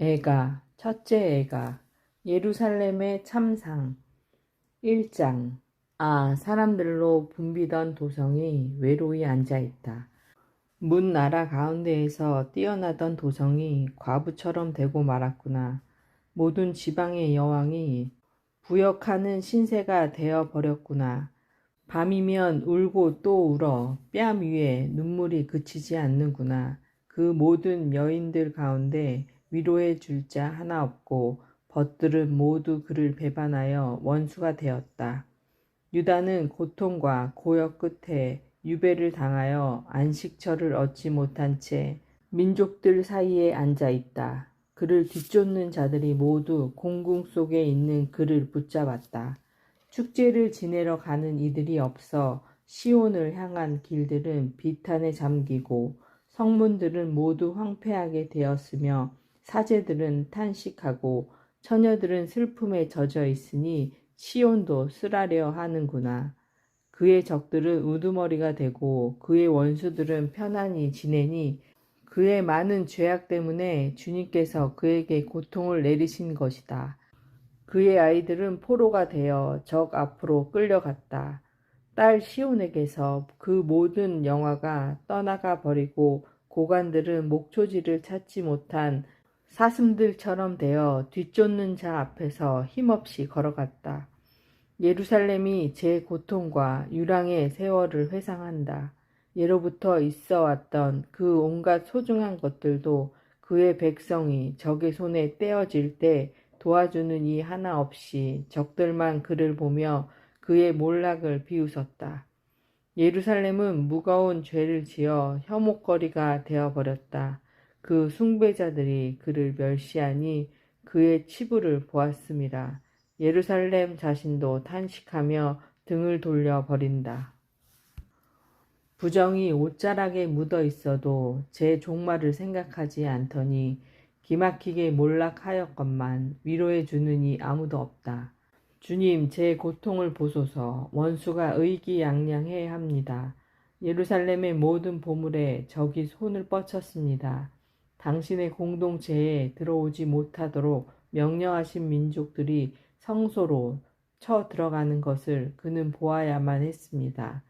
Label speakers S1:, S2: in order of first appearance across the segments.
S1: 애가, 첫째 애가, 예루살렘의 참상. 1장. 사람들로 붐비던 도성이 외로이 앉아있다. 문 나라 가운데에서 뛰어나던 도성이 과부처럼 되고 말았구나. 모든 지방의 여왕이 부역하는 신세가 되어 버렸구나. 밤이면 울고 또 울어 뺨 위에 눈물이 그치지 않는구나. 그 모든 여인들 가운데 위로해 줄 자 하나 없고 벗들은 모두 그를 배반하여 원수가 되었다. 유다는 고통과 고역 끝에 유배를 당하여 안식처를 얻지 못한 채 민족들 사이에 앉아 있다. 그를 뒤쫓는 자들이 모두 공궁 속에 있는 그를 붙잡았다. 축제를 지내러 가는 이들이 없어 시온을 향한 길들은 비탄에 잠기고 성문들은 모두 황폐하게 되었으며 사제들은 탄식하고 처녀들은 슬픔에 젖어 있으니 시온도 쓰라려 하는구나. 그의 적들은 우두머리가 되고 그의 원수들은 편안히 지내니 그의 많은 죄악 때문에 주님께서 그에게 고통을 내리신 것이다. 그의 아이들은 포로가 되어 적 앞으로 끌려갔다. 딸 시온에게서 그 모든 영화가 떠나가 버리고 고관들은 목초지를 찾지 못한 사슴들처럼 되어 뒤쫓는 자 앞에서 힘없이 걸어갔다. 예루살렘이 제 고통과 유랑의 세월을 회상한다. 예로부터 있어 왔던 그 온갖 소중한 것들도 그의 백성이 적의 손에 떼어질 때 도와주는 이 하나 없이 적들만 그를 보며 그의 몰락을 비웃었다. 예루살렘은 무거운 죄를 지어 혐오거리가 되어버렸다. 그 숭배자들이 그를 멸시하니 그의 치부를 보았음이라. 예루살렘 자신도 탄식하며 등을 돌려 버린다. 부정이 옷자락에 묻어 있어도 제 종말을 생각하지 않더니 기막히게 몰락하였건만 위로해 주는 이 아무도 없다. 주님, 제 고통을 보소서. 원수가 의기양양해 합니다. 예루살렘의 모든 보물에 적이 손을 뻗쳤습니다. 당신의 공동체에 들어오지 못하도록 명령하신 민족들이 성소로 쳐 들어가는 것을 그는 보아야만 했습니다.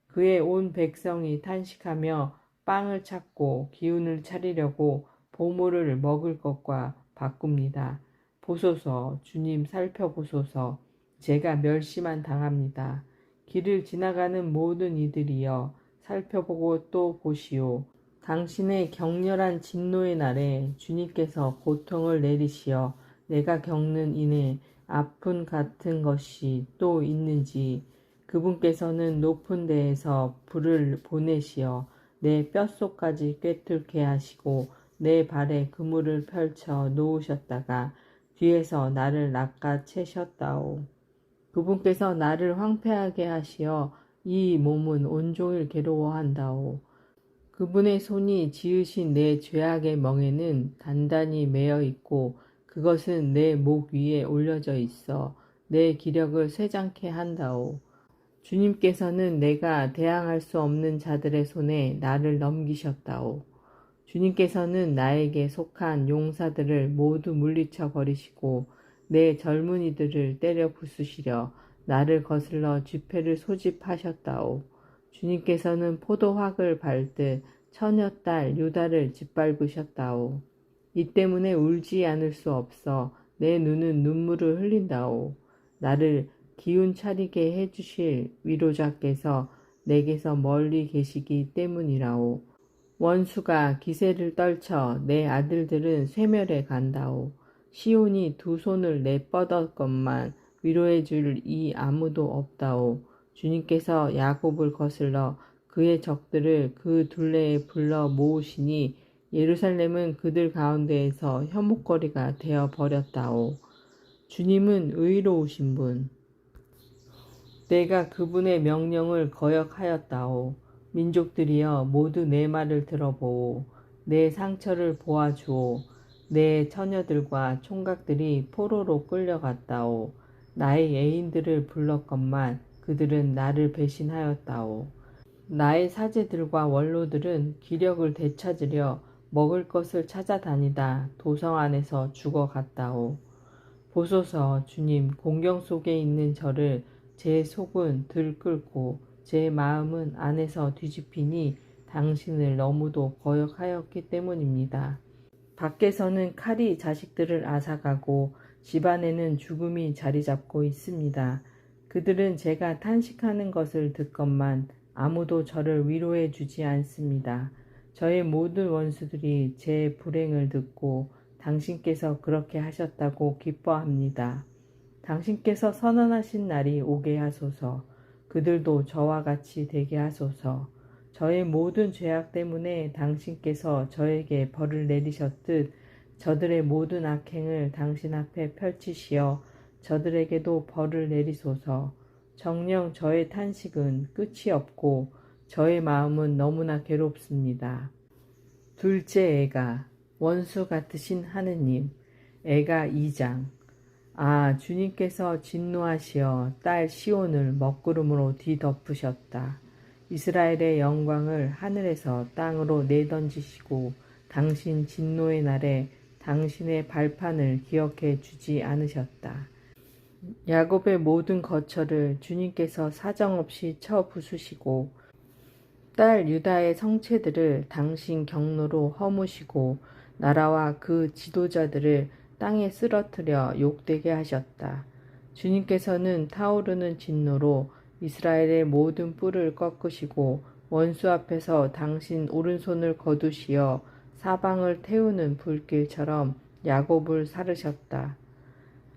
S1: 그의 온 백성이 탄식하며 빵을 찾고 기운을 차리려고 보물을 먹을 것과 바꿉니다. 보소서, 주님 살펴보소서. 제가 멸시만 당합니다. 길을 지나가는 모든 이들이여 살펴보고 또 보시오. 당신의 격렬한 진노의 날에 주님께서 고통을 내리시어 내가 겪는 이내 아픔 같은 것이 또 있는지 그분께서는 높은 데에서 불을 보내시어 내 뼛속까지 꿰뚫게 하시고 내 발에 그물을 펼쳐 놓으셨다가 뒤에서 나를 낚아채셨다오. 그분께서 나를 황폐하게 하시어 이 몸은 온종일 괴로워한다오. 그분의 손이 지으신 내 죄악의 멍에는 단단히 매여 있고 그것은 내 목 위에 올려져 있어 내 기력을 쇠장케 한다오. 주님께서는 내가 대항할 수 없는 자들의 손에 나를 넘기셨다오. 주님께서는 나에게 속한 용사들을 모두 물리쳐 버리시고 내 젊은이들을 때려 부수시려 나를 거슬러 쥐패를 소집하셨다오. 주님께서는 포도확을 밟듯 처녀딸 유다를 짓밟으셨다오. 이 때문에 울지 않을 수 없어 내 눈은 눈물을 흘린다오. 나를 기운 차리게 해주실 위로자께서 내게서 멀리 계시기 때문이라오. 원수가 기세를 떨쳐 내 아들들은 쇠멸해 간다오. 시온이 두 손을 내뻗었건만 위로해 줄 이 아무도 없다오. 주님께서 야곱을 거슬러 그의 적들을 그 둘레에 불러 모으시니 예루살렘은 그들 가운데에서 혐오거리가 되어 버렸다오. 주님은 의로우신 분. 내가 그분의 명령을 거역하였다오. 민족들이여 모두 내 말을 들어보오. 내 상처를 보아주오. 내 처녀들과 총각들이 포로로 끌려갔다오. 나의 애인들을 불렀건만 그들은 나를 배신하였다오. 나의 사제들과 원로들은 기력을 되찾으려 먹을 것을 찾아다니다 도성 안에서 죽어갔다오. 보소서 주님, 공경 속에 있는 저를 제 속은 들끓고 제 마음은 안에서 뒤집히니 당신을 너무도 거역하였기 때문입니다. 밖에서는 칼이 자식들을 앗아가고 집안에는 죽음이 자리 잡고 있습니다. 그들은 제가 탄식하는 것을 듣건만 아무도 저를 위로해 주지 않습니다. 저의 모든 원수들이 제 불행을 듣고 당신께서 그렇게 하셨다고 기뻐합니다. 당신께서 선언하신 날이 오게 하소서. 그들도 저와 같이 되게 하소서. 저의 모든 죄악 때문에 당신께서 저에게 벌을 내리셨듯 저들의 모든 악행을 당신 앞에 펼치시어 저들에게도 벌을 내리소서. 정녕 저의 탄식은 끝이 없고 저의 마음은 너무나 괴롭습니다. 둘째 애가 원수 같으신 하느님. 애가 2장. 아, 주님께서 진노하시어 딸 시온을 먹구름으로 뒤덮으셨다. 이스라엘의 영광을 하늘에서 땅으로 내던지시고 당신 진노의 날에 당신의 발판을 기억해 주지 않으셨다. 야곱의 모든 거처를 주님께서 사정없이 쳐 부수시고 딸 유다의 성체들을 당신 경로로 허무시고 나라와 그 지도자들을 땅에 쓰러뜨려 욕되게 하셨다. 주님께서는 타오르는 진노로 이스라엘의 모든 뿔을 꺾으시고 원수 앞에서 당신 오른손을 거두시어 사방을 태우는 불길처럼 야곱을 사르셨다.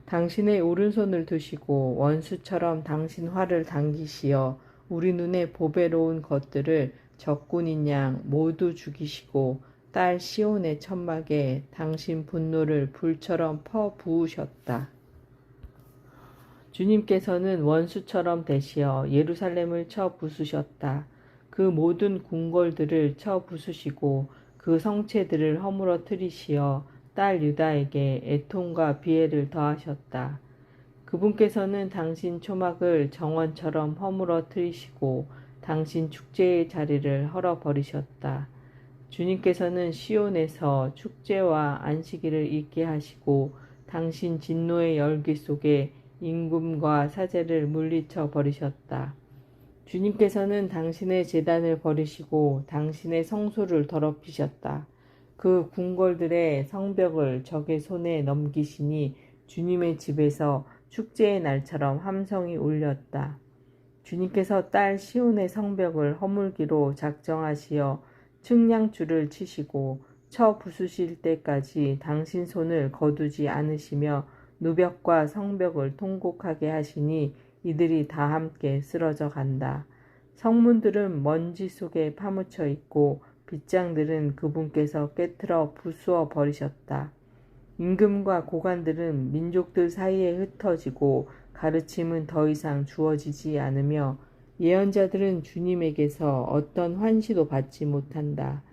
S1: 당신의 오른손을 두시고 원수처럼 당신 활을 당기시어 우리 눈에 보배로운 것들을 적군인 양 모두 죽이시고 딸 시온의 천막에 당신 분노를 불처럼 퍼 부으셨다. 주님께서는 원수처럼 되시어 예루살렘을 쳐 부수셨다. 그 모든 궁궐들을 쳐 부수시고 그 성체들을 허물어뜨리시어 딸 유다에게 애통과 비애를 더하셨다. 그분께서는 당신 초막을 정원처럼 허물어뜨리시고 당신 축제의 자리를 헐어버리셨다. 주님께서는 시온에서 축제와 안식일을 잊게 하시고 당신 진노의 열기 속에 임금과 사제를 물리쳐 버리셨다. 주님께서는 당신의 제단을 버리시고 당신의 성소를 더럽히셨다. 그 궁궐들의 성벽을 적의 손에 넘기시니 주님의 집에서 축제의 날처럼 함성이 울렸다. 주님께서 딸 시온의 성벽을 허물기로 작정하시어 측량줄을 치시고 쳐 부수실 때까지 당신 손을 거두지 않으시며 누벽과 성벽을 통곡하게 하시니 이들이 다 함께 쓰러져 간다. 성문들은 먼지 속에 파묻혀 있고 빗장들은 그분께서 깨트려 부수어 버리셨다. 임금과 고관들은 민족들 사이에 흩어지고 가르침은 더 이상 주어지지 않으며 예언자들은 주님에게서 어떤 환시도 받지 못한다.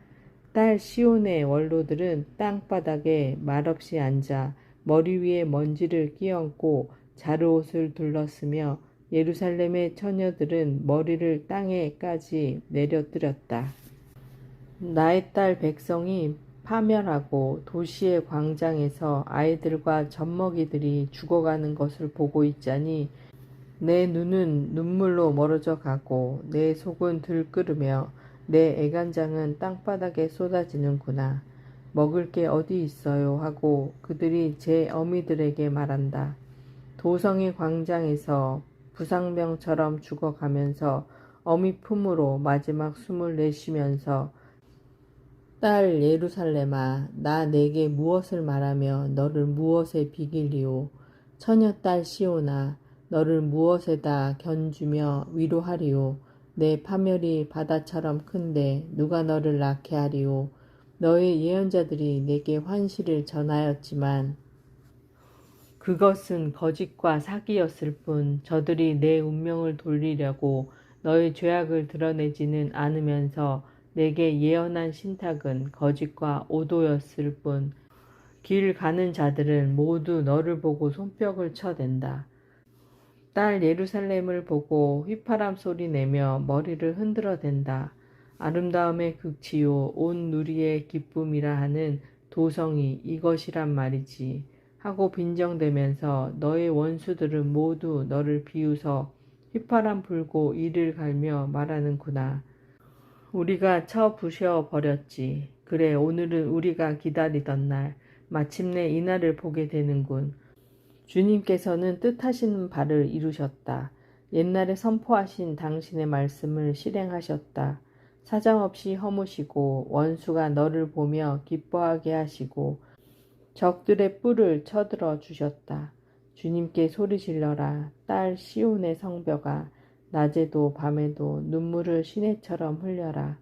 S1: 딸 시온의 원로들은 땅바닥에 말없이 앉아 머리 위에 먼지를 끼얹고 자루옷을 둘렀으며 예루살렘의 처녀들은 머리를 땅에까지 내려뜨렸다. 나의 딸 백성이 파멸하고 도시의 광장에서 아이들과 젖먹이들이 죽어가는 것을 보고 있자니 내 눈은 눈물로 멀어져 가고 내 속은 들끓으며 내 애간장은 땅바닥에 쏟아지는구나. 먹을 게 어디 있어요 하고 그들이 제 어미들에게 말한다. 도성의 광장에서 부상병처럼 죽어가면서 어미 품으로 마지막 숨을 내쉬면서 딸 예루살렘아, 나 내게 무엇을 말하며 너를 무엇에 비길리오? 처녀 딸 시온아, 너를 무엇에다 견주며 위로하리오? 내 파멸이 바다처럼 큰데 누가 너를 낳게 하리오? 너의 예언자들이 내게 환시를 전하였지만 그것은 거짓과 사기였을 뿐 저들이 내 운명을 돌리려고 너의 죄악을 드러내지는 않으면서 내게 예언한 신탁은 거짓과 오도였을 뿐 길 가는 자들은 모두 너를 보고 손뼉을 쳐댄다. 딸 예루살렘을 보고 휘파람 소리 내며 머리를 흔들어댄다. 아름다움의 극치요 온 누리의 기쁨이라 하는 도성이 이것이란 말이지 하고 빈정대면서 너의 원수들은 모두 너를 비웃어 휘파람 불고 이를 갈며 말하는구나. 우리가 쳐부셔 버렸지. 그래, 오늘은 우리가 기다리던 날, 마침내 이날을 보게 되는군. 주님께서는 뜻하시는 바를 이루셨다. 옛날에 선포하신 당신의 말씀을 실행하셨다. 사정없이 허무시고 원수가 너를 보며 기뻐하게 하시고 적들의 뿔을 쳐들어 주셨다. 주님께 소리질러라. 딸 시온의 성벽아, 낮에도 밤에도 눈물을 시내처럼 흘려라.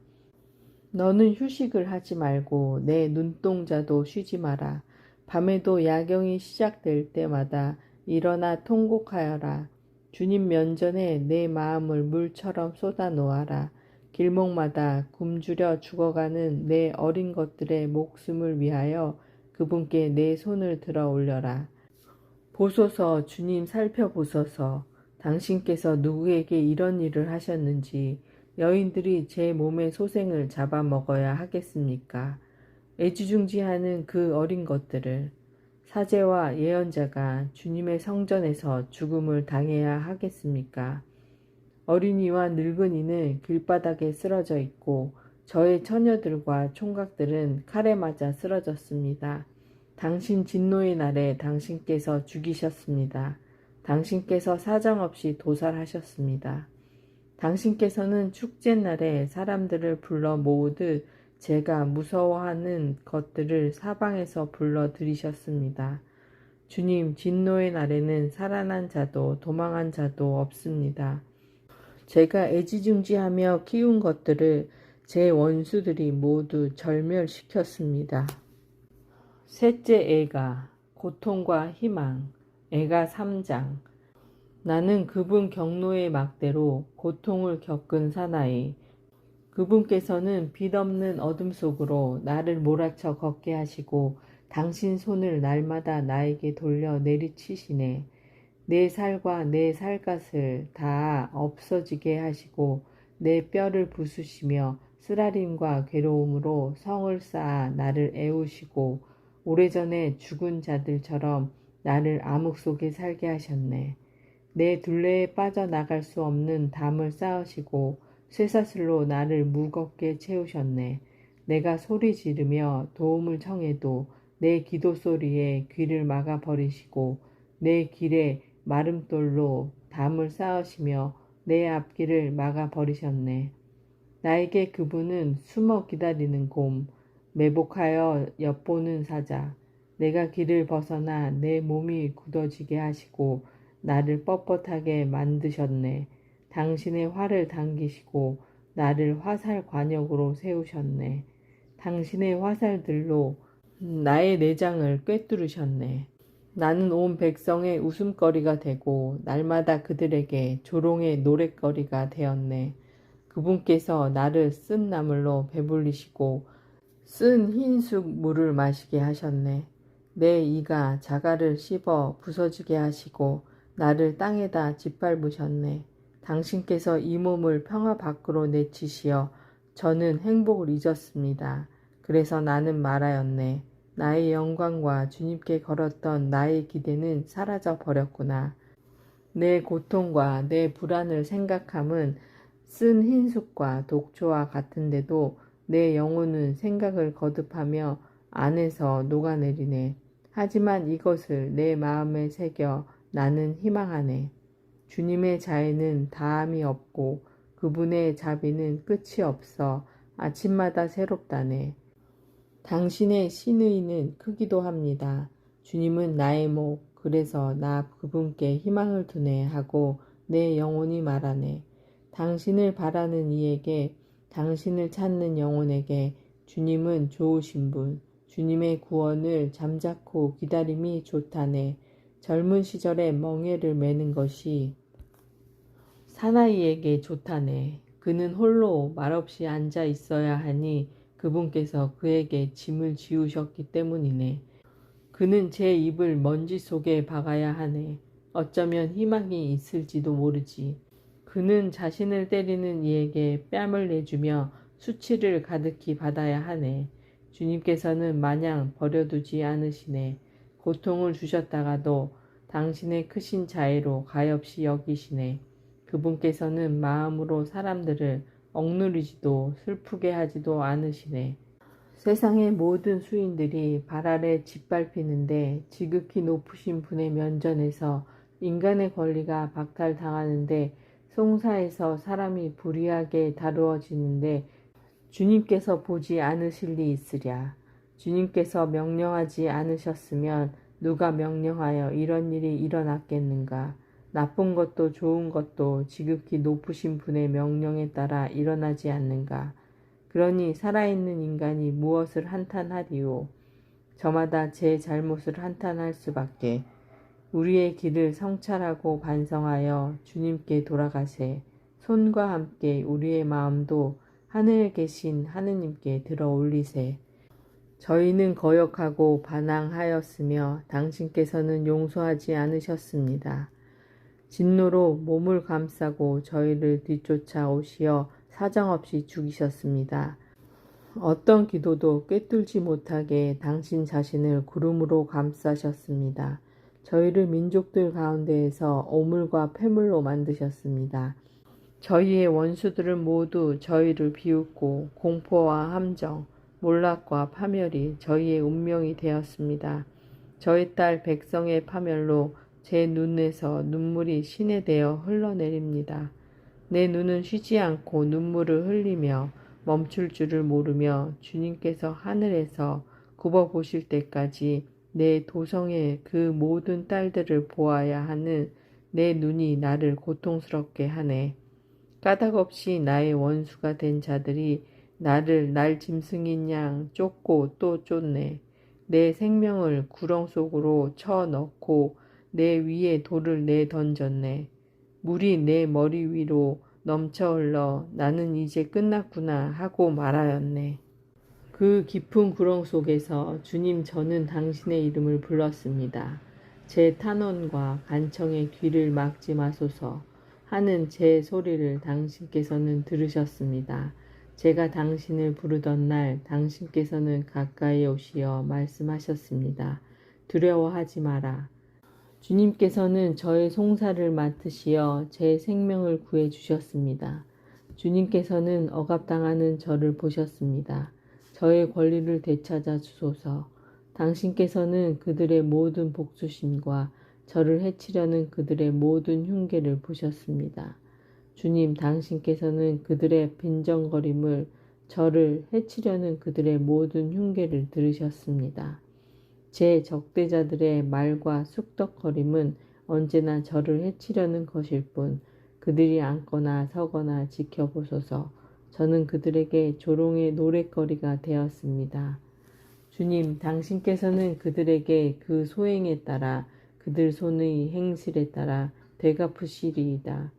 S1: 너는 휴식을 하지 말고 내 눈동자도 쉬지 마라. 밤에도 야경이 시작될 때마다 일어나 통곡하여라. 주님 면전에 내 마음을 물처럼 쏟아 놓아라. 길목마다 굶주려 죽어가는 내 어린 것들의 목숨을 위하여 그분께 내 손을 들어 올려라. 보소서, 주님 살펴보소서. 당신께서 누구에게 이런 일을 하셨는지 여인들이 제 몸의 소생을 잡아먹어야 하겠습니까? 애지중지하는 그 어린 것들을 사제와 예언자가 주님의 성전에서 죽음을 당해야 하겠습니까? 어린이와 늙은이는 길바닥에 쓰러져 있고 저의 처녀들과 총각들은 칼에 맞아 쓰러졌습니다. 당신 진노의 날에 당신께서 죽이셨습니다. 당신께서 사정없이 도살하셨습니다. 당신께서는 축제날에 사람들을 불러 모으듯 제가 무서워하는 것들을 사방에서 불러 들이셨습니다. 주님, 진노의 날에는 살아난 자도 도망한 자도 없습니다. 제가 애지중지하며 키운 것들을 제 원수들이 모두 절멸시켰습니다. 셋째 애가 고통과 희망. 애가 3장. 나는 그분 경로의 막대로 고통을 겪은 사나이. 그분께서는 빛없는 어둠 속으로 나를 몰아쳐 걷게 하시고 당신 손을 날마다 나에게 돌려 내리치시네. 내 살과 내 살갗을 다 없어지게 하시고 내 뼈를 부수시며 쓰라림과 괴로움으로 성을 쌓아 나를 애우시고 오래전에 죽은 자들처럼 나를 암흑 속에 살게 하셨네. 내 둘레에 빠져나갈 수 없는 담을 쌓으시고 쇠사슬로 나를 무겁게 채우셨네. 내가 소리 지르며 도움을 청해도 내 기도 소리에 귀를 막아 버리시고 내 길에 마름돌로 담을 쌓으시며 내 앞길을 막아 버리셨네. 나에게 그분은 숨어 기다리는 곰, 매복하여 엿보는 사자. 내가 길을 벗어나 내 몸이 굳어지게 하시고 나를 뻣뻣하게 만드셨네. 당신의 활을 당기시고 나를 화살 관역으로 세우셨네. 당신의 화살들로 나의 내장을 꿰뚫으셨네. 나는 온 백성의 웃음거리가 되고 날마다 그들에게 조롱의 노랫거리가 되었네. 그분께서 나를 쓴 나물로 배불리시고 쓴 흰숙 물을 마시게 하셨네. 내 이가 자갈을 씹어 부서지게 하시고 나를 땅에다 짓밟으셨네. 당신께서 이 몸을 평화 밖으로 내치시어 저는 행복을 잊었습니다. 그래서 나는 말하였네. 나의 영광과 주님께 걸었던 나의 기대는 사라져 버렸구나. 내 고통과 내 불안을 생각함은 쓴 흰숙과 독초와 같은데도 내 영혼은 생각을 거듭하며 안에서 녹아내리네. 하지만 이것을 내 마음에 새겨 나는 희망하네. 주님의 자애는 다함이 없고 그분의 자비는 끝이 없어 아침마다 새롭다네. 당신의 신의는 크기도 합니다. 주님은 나의 목, 그래서 나 그분께 희망을 두네 하고 내 영혼이 말하네. 당신을 바라는 이에게, 당신을 찾는 영혼에게 주님은 좋으신 분, 주님의 구원을 잠자코 기다림이 좋다네. 젊은 시절에 멍에를 매는 것이 사나이에게 좋다네. 그는 홀로 말없이 앉아 있어야 하니 그분께서 그에게 짐을 지우셨기 때문이네. 그는 제 입을 먼지 속에 박아야 하네. 어쩌면 희망이 있을지도 모르지. 그는 자신을 때리는 이에게 뺨을 내주며 수치를 가득히 받아야 하네. 주님께서는 마냥 버려두지 않으시네. 고통을 주셨다가도 당신의 크신 자애로 가엾이 여기시네. 그분께서는 마음으로 사람들을 억누르지도 슬프게 하지도 않으시네. 세상의 모든 수인들이 발 아래 짓밟히는데 지극히 높으신 분의 면전에서 인간의 권리가 박탈당하는데 송사에서 사람이 불의하게 다루어지는데 주님께서 보지 않으실 리 있으랴. 주님께서 명령하지 않으셨으면 누가 명령하여 이런 일이 일어났겠는가. 나쁜 것도 좋은 것도 지극히 높으신 분의 명령에 따라 일어나지 않는가. 그러니 살아있는 인간이 무엇을 한탄하리요. 저마다 제 잘못을 한탄할 수밖에. 우리의 길을 성찰하고 반성하여 주님께 돌아가세. 손과 함께 우리의 마음도 하늘에 계신 하느님께 들어 올리세. 저희는 거역하고 반항하였으며 당신께서는 용서하지 않으셨습니다. 진노로 몸을 감싸고 저희를 뒤쫓아 오시어 사정없이 죽이셨습니다. 어떤 기도도 꿰뚫지 못하게 당신 자신을 구름으로 감싸셨습니다. 저희를 민족들 가운데에서 오물과 폐물로 만드셨습니다. 저희의 원수들은 모두 저희를 비웃고 공포와 함정, 몰락과 파멸이 저희의 운명이 되었습니다. 저희 딸 백성의 파멸로 제 눈에서 눈물이 신에 되어 흘러내립니다. 내 눈은 쉬지 않고 눈물을 흘리며 멈출 줄을 모르며 주님께서 하늘에서 굽어보실 때까지 내 도성의 그 모든 딸들을 보아야 하는 내 눈이 나를 고통스럽게 하네. 까닭없이 나의 원수가 된 자들이 나를 날 짐승인 양 쫓고 또 쫓네. 내 생명을 구렁 속으로 쳐 넣고 내 위에 돌을 내던졌네. 물이 내 머리 위로 넘쳐 흘러 나는 이제 끝났구나 하고 말하였네. 그 깊은 구렁 속에서 주님 저는 당신의 이름을 불렀습니다. 제 탄원과 간청의 귀를 막지 마소서 하는 제 소리를 당신께서는 들으셨습니다. 제가 당신을 부르던 날 당신께서는 가까이 오시어 말씀하셨습니다. 두려워하지 마라. 주님께서는 저의 송사를 맡으시어 제 생명을 구해 주셨습니다. 주님께서는 억압당하는 저를 보셨습니다. 저의 권리를 되찾아 주소서. 당신께서는 그들의 모든 복수심과 저를 해치려는 그들의 모든 흉계를 보셨습니다. 주님, 당신께서는 그들의 빈정거림을, 저를 해치려는 그들의 모든 흉계를 들으셨습니다. 제 적대자들의 말과 쑥덕거림은 언제나 저를 해치려는 것일 뿐 그들이 앉거나 서거나 지켜보소서. 저는 그들에게 조롱의 노랫거리가 되었습니다. 주님, 당신께서는 그들에게 그 소행에 따라 그들 손의 행실에 따라 되갚으시리이다.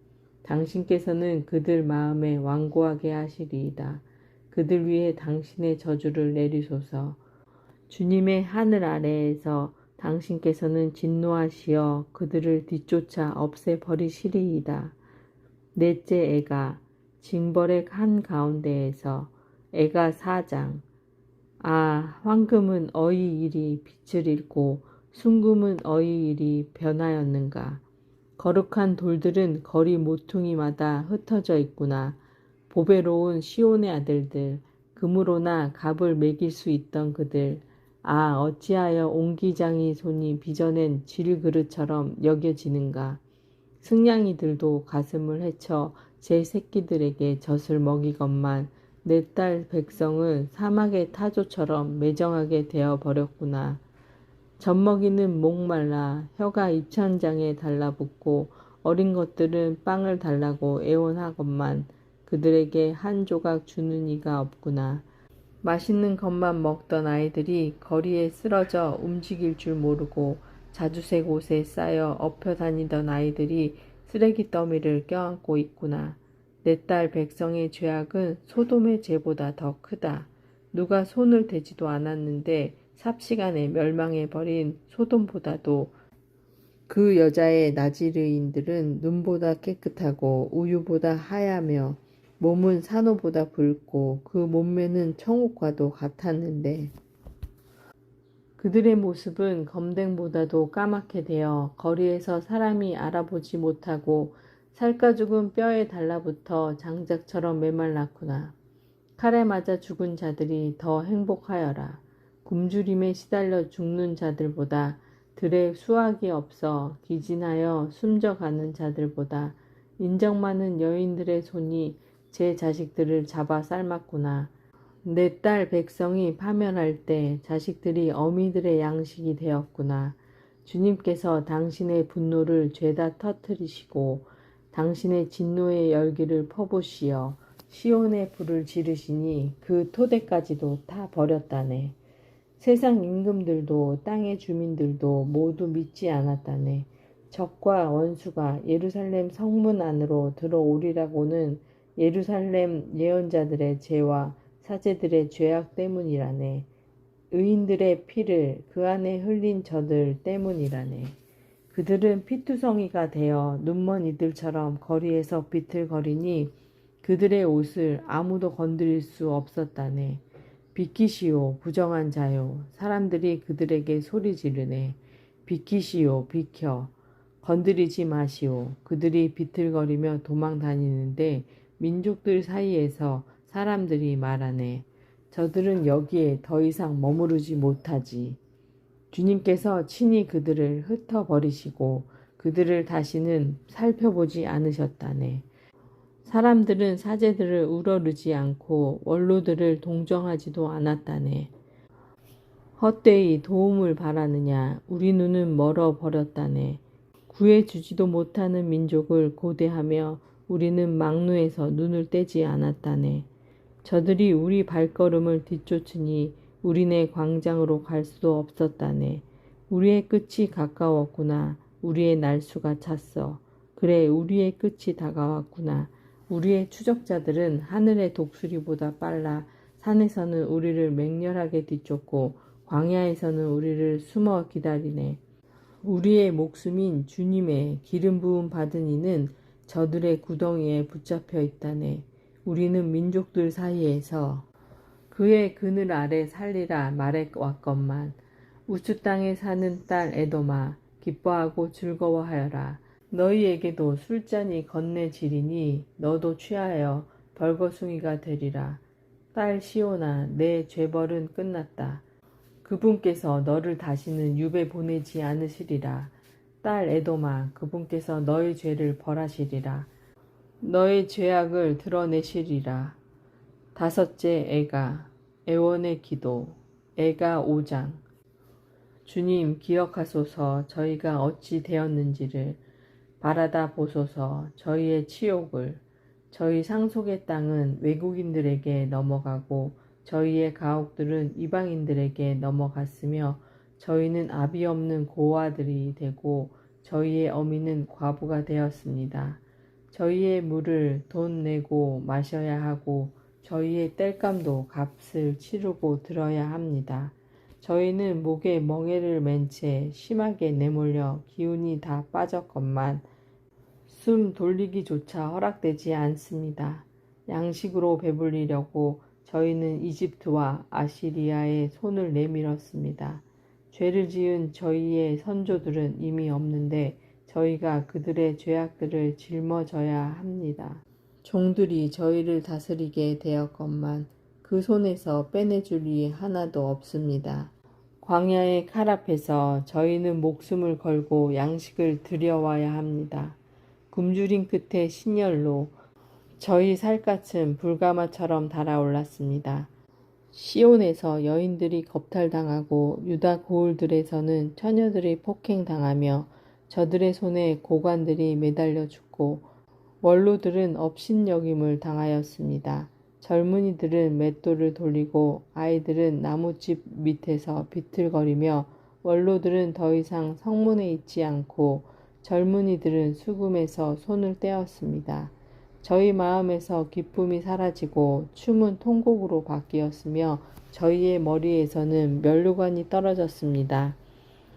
S1: 당신께서는 그들 마음에 완고하게 하시리이다. 그들 위에 당신의 저주를 내리소서. 주님의 하늘 아래에서 당신께서는 진노하시어 그들을 뒤쫓아 없애버리시리이다. 넷째 애가 징벌의 한가운데에서 애가 4장. 황금은 어이 일이 빛을 잃고 순금은 어이 일이 변하였는가. 거룩한 돌들은 거리 모퉁이마다 흩어져 있구나. 보배로운 시온의 아들들, 금으로나 갑을 매길 수 있던 그들. 어찌하여 옹기장이 손이 빚어낸 질그릇처럼 여겨지는가. 승냥이들도 가슴을 헤쳐 제 새끼들에게 젖을 먹이건만 내 딸 백성은 사막의 타조처럼 매정하게 되어버렸구나. 젖먹이는 목말라 혀가 입천장에 달라붙고 어린 것들은 빵을 달라고 애원하건만 그들에게 한 조각 주는 이가 없구나. 맛있는 것만 먹던 아이들이 거리에 쓰러져 움직일 줄 모르고 자주색 옷에 쌓여 엎혀 다니던 아이들이 쓰레기 더미를 껴안고 있구나. 내 딸 백성의 죄악은 소돔의 죄보다 더 크다. 누가 손을 대지도 않았는데 삽시간에 멸망해버린 소돔보다도 그 여자의 나지르인들은 눈보다 깨끗하고 우유보다 하야며 몸은 산호보다 붉고 그 몸매는 청옥과도 같았는데 그들의 모습은 검댕보다도 까맣게 되어 거리에서 사람이 알아보지 못하고 살가죽은 뼈에 달라붙어 장작처럼 메말랐구나. 칼에 맞아 죽은 자들이 더 행복하여라. 굶주림에 시달려 죽는 자들보다 들에 수확이 없어 기진하여 숨져가는 자들보다 인정 많은 여인들의 손이 제 자식들을 잡아 삶았구나. 내 딸 백성이 파멸할 때 자식들이 어미들의 양식이 되었구나. 주님께서 당신의 분노를 죄다 터뜨리시고 당신의 진노의 열기를 퍼부시어 시온의 불을 지르시니 그 토대까지도 다 버렸다네. 세상 임금들도 땅의 주민들도 모두 믿지 않았다네. 적과 원수가 예루살렘 성문 안으로 들어오리라고는 예루살렘 예언자들의 죄와 사제들의 죄악 때문이라네. 의인들의 피를 그 안에 흘린 저들 때문이라네. 그들은 피투성이가 되어 눈먼 이들처럼 거리에서 비틀거리니 그들의 옷을 아무도 건드릴 수 없었다네. 비키시오 부정한 자요. 사람들이 그들에게 소리 지르네. 비키시오 비켜. 건드리지 마시오. 그들이 비틀거리며 도망 다니는데 민족들 사이에서 사람들이 말하네. 저들은 여기에 더 이상 머무르지 못하지. 주님께서 친히 그들을 흩어버리시고 그들을 다시는 살펴보지 않으셨다네. 사람들은 사제들을 우러르지 않고 원로들을 동정하지도 않았다네. 헛되이 도움을 바라느냐. 우리 눈은 멀어 버렸다네. 구해주지도 못하는 민족을 고대하며 우리는 망루에서 눈을 떼지 않았다네. 저들이 우리 발걸음을 뒤쫓으니 우리네 광장으로 갈 수도 없었다네. 우리의 끝이 가까웠구나. 우리의 날수가 찼어. 그래, 우리의 끝이 다가왔구나. 우리의 추적자들은 하늘의 독수리보다 빨라. 산에서는 우리를 맹렬하게 뒤쫓고 광야에서는 우리를 숨어 기다리네. 우리의 목숨인 주님의 기름 부음 받은 이는 저들의 구덩이에 붙잡혀 있다네. 우리는 민족들 사이에서 그의 그늘 아래 살리라 말해왔건만. 우쭈 땅에 사는 딸 에돔아 기뻐하고 즐거워하여라. 너희에게도 술잔이 건네지리니 너도 취하여 벌거숭이가 되리라. 딸 시온아 내 죄벌은 끝났다. 그분께서 너를 다시는 유배 보내지 않으시리라. 딸 에돔아 그분께서 너의 죄를 벌하시리라. 너의 죄악을 드러내시리라. 다섯째 애가 애원의 기도 애가 5장. 주님 기억하소서. 저희가 어찌 되었는지를 바라다 보소서. 저희의 치욕을. 저희 상속의 땅은 외국인들에게 넘어가고 저희의 가옥들은 이방인들에게 넘어갔으며 저희는 아비 없는 고아들이 되고 저희의 어미는 과부가 되었습니다. 저희의 물을 돈 내고 마셔야 하고 저희의 땔감도 값을 치르고 들어야 합니다. 저희는 목에 멍에를 맨 채 심하게 내몰려 기운이 다 빠졌건만 숨 돌리기조차 허락되지 않습니다. 양식으로 배불리려고 저희는 이집트와 아시리아에 손을 내밀었습니다. 죄를 지은 저희의 선조들은 이미 없는데 저희가 그들의 죄악들을 짊어져야 합니다. 종들이 저희를 다스리게 되었건만 그 손에서 빼내줄 이 하나도 없습니다. 광야의 칼 앞에서 저희는 목숨을 걸고 양식을 들여와야 합니다. 굶주린 끝에 신열로 저희 살갗은 불가마처럼 달아올랐습니다. 시온에서 여인들이 겁탈당하고 유다 고을들에서는 처녀들이 폭행당하며 저들의 손에 고관들이 매달려 죽고 원로들은 업신여김을 당하였습니다. 젊은이들은 맷돌을 돌리고 아이들은 나뭇집 밑에서 비틀거리며 원로들은 더 이상 성문에 있지 않고 젊은이들은 수금에서 손을 떼었습니다. 저희 마음에서 기쁨이 사라지고 춤은 통곡으로 바뀌었으며 저희의 머리에서는 면류관이 떨어졌습니다.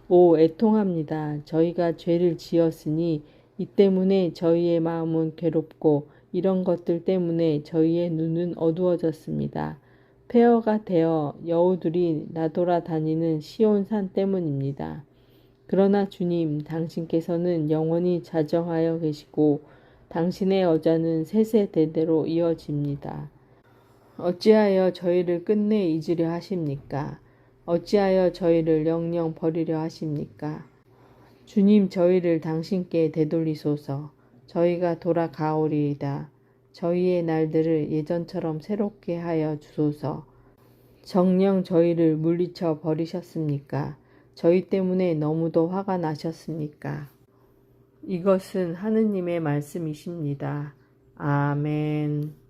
S1: 오 애통합니다. 저희가 죄를 지었으니 이 때문에 저희의 마음은 괴롭고 이런 것들 때문에 저희의 눈은 어두워졌습니다. 폐허가 되어 여우들이 나돌아다니는 시온산 때문입니다. 그러나 주님, 당신께서는 영원히 자정하여 계시고 당신의 여자는 세세대대로 이어집니다. 어찌하여 저희를 끝내 잊으려 하십니까? 어찌하여 저희를 영영 버리려 하십니까? 주님, 저희를 당신께 되돌리소서. 저희가 돌아가오리이다. 저희의 날들을 예전처럼 새롭게 하여 주소서. 정녕 저희를 물리쳐 버리셨습니까? 저희 때문에 너무도 화가 나셨습니까? 이것은 하느님의 말씀이십니다. 아멘.